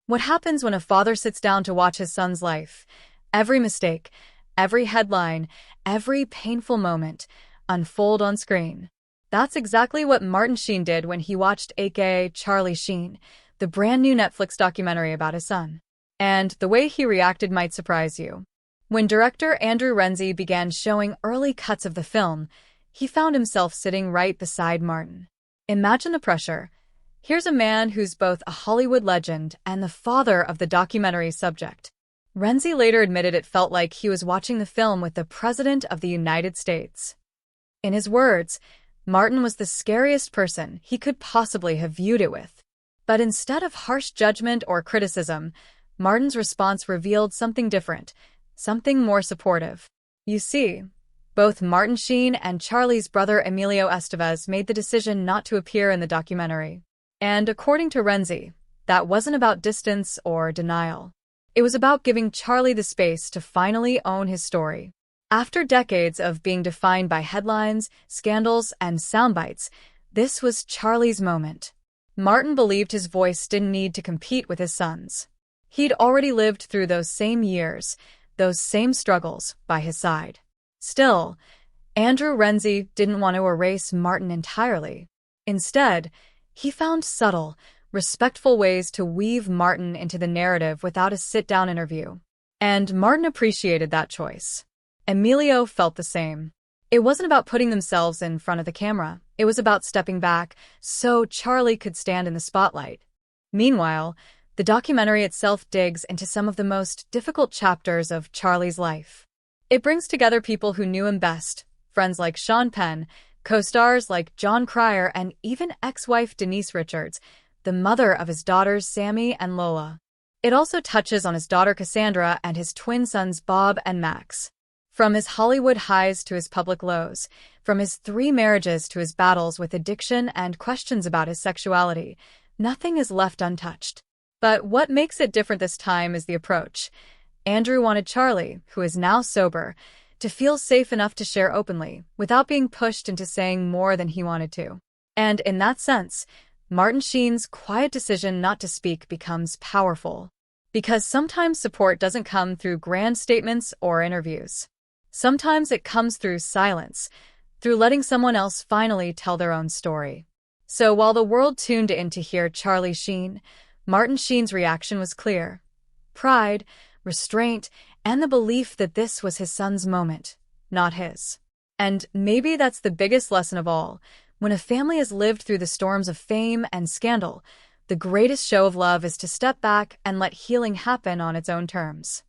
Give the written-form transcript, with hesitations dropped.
What happens when a father sits down to watch his son's life? Every mistake, every headline, every painful moment unfold on screen. That's exactly what Martin Sheen did when he watched aka Charlie Sheen, the brand new Netflix documentary about his son. And the way he reacted might surprise you. When director Andrew Renzi began showing early cuts of the film, he found himself sitting right beside Martin. Imagine the pressure. Here's a man who's both a Hollywood legend and the father of the documentary's subject. Renzi later admitted it felt like he was watching the film with the President of the United States. In his words, Martin was the scariest person he could possibly have viewed it with. But instead of harsh judgment or criticism, Martin's response revealed something different, something more supportive. You see, both Martin Sheen and Charlie's brother Emilio Estevez made the decision not to appear in the documentary. And according to Renzi, that wasn't about distance or denial. It was about giving Charlie the space to finally own his story. After decades of being defined by headlines, scandals, and soundbites, this was Charlie's moment. Martin believed his voice didn't need to compete with his son's. He'd already lived through those same years, those same struggles, by his side. Still, Andrew Renzi didn't want to erase Martin entirely. Instead, he found subtle, respectful ways to weave Martin into the narrative without a sit-down interview. And Martin appreciated that choice. Emilio felt the same. It wasn't about putting themselves in front of the camera. It was about stepping back so Charlie could stand in the spotlight. Meanwhile, the documentary itself digs into some of the most difficult chapters of Charlie's life. It brings together people who knew him best, friends like Penn, co-stars like Jon Cryer, and even ex-wife Denise Richards, the mother of his daughters Sammy and Lola. It also touches on his daughter Cassandra and his twin sons Bob and Max. From his Hollywood highs to his public lows, from his 3 marriages to his battles with addiction and questions about his sexuality, nothing is left untouched. But what makes it different this time is the approach. Andrew wanted Charlie, who is now sober, to feel safe enough to share openly, without being pushed into saying more than he wanted to. And in that sense, Martin Sheen's quiet decision not to speak becomes powerful. Because sometimes support doesn't come through grand statements or interviews. Sometimes it comes through silence, through letting someone else finally tell their own story. So while the world tuned in to hear Charlie Sheen, Martin Sheen's reaction was clear. Pride, restraint, and the belief that this was his son's moment, not his. And maybe that's the biggest lesson of all. When a family has lived through the storms of fame and scandal, the greatest show of love is to step back and let healing happen on its own terms.